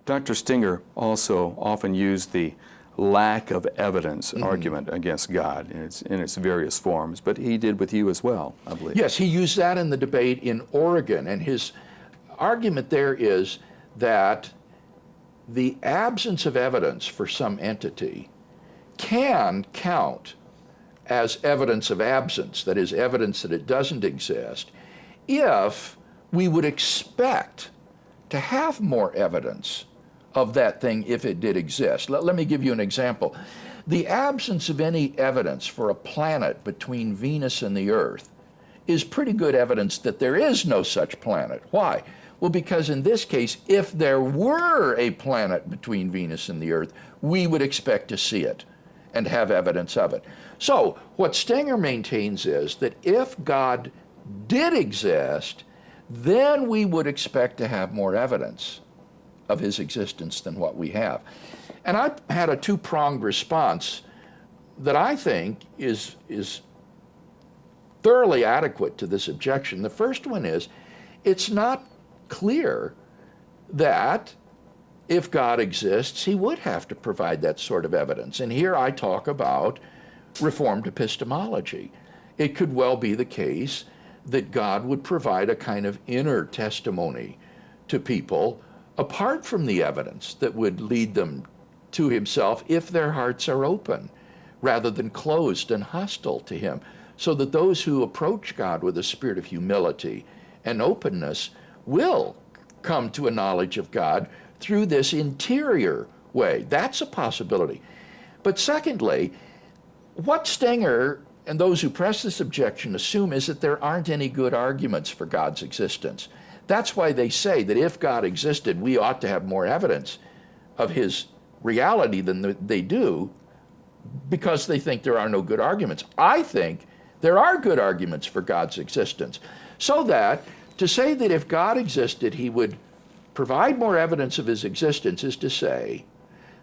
Dr. Stenger also often used the lack of evidence argument against God in its various forms, but he did with you as well, I believe. Yes, he used that in the debate in Oregon, and his argument there is that the absence of evidence for some entity can count as evidence of absence, that is, evidence that it doesn't exist, if we would expect to have more evidence of that thing if it did exist. Let me give you an example. The absence of any evidence for a planet between Venus and the Earth is pretty good evidence that there is no such planet. Why? Well, because in this case, if there were a planet between Venus and the Earth, we would expect to see it and have evidence of it. So what Stenger maintains is that if God did exist, then we would expect to have more evidence of his existence than what we have. And I had a two-pronged response that I think is thoroughly adequate to this objection. The first one is, it's not clear that if God exists, he would have to provide that sort of evidence. And here I talk about Reformed epistemology. It could well be the case that God would provide a kind of inner testimony to people apart from the evidence that would lead them to himself if their hearts are open rather than closed and hostile to him, so that those who approach God with a spirit of humility and openness will come to a knowledge of God through this interior way. That's a possibility. But secondly, what Stenger and those who press this objection assume is that there aren't any good arguments for God's existence. That's why they say that if God existed, we ought to have more evidence of his reality than they do, because they think there are no good arguments. I think there are good arguments for God's existence. So that to say that if God existed, he would provide more evidence of his existence is to say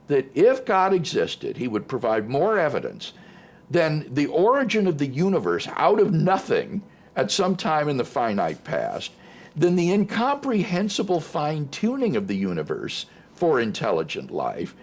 that if God existed, he would provide more evidence than the origin of the universe out of nothing at some time in the finite past, than the incomprehensible fine-tuning of the universe for intelligent life,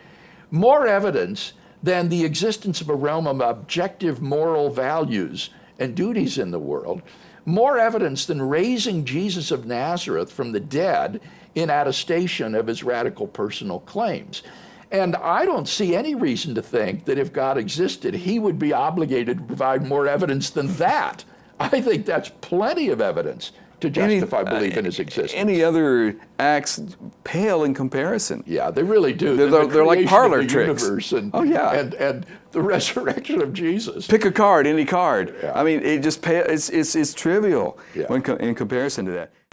more evidence than the existence of a realm of objective moral values and duties in the world, more evidence than raising Jesus of Nazareth from the dead in attestation of his radical personal claims. And I don't see any reason to think that if God existed, he would be obligated to provide more evidence than that. I think that's plenty of evidence to justify belief in his existence. Any other acts pale in comparison. Yeah, they really do. They're like parlor tricks. And, and the resurrection of Jesus. Pick a card, any card. Yeah. I mean, it's trivial Yeah. in comparison to that.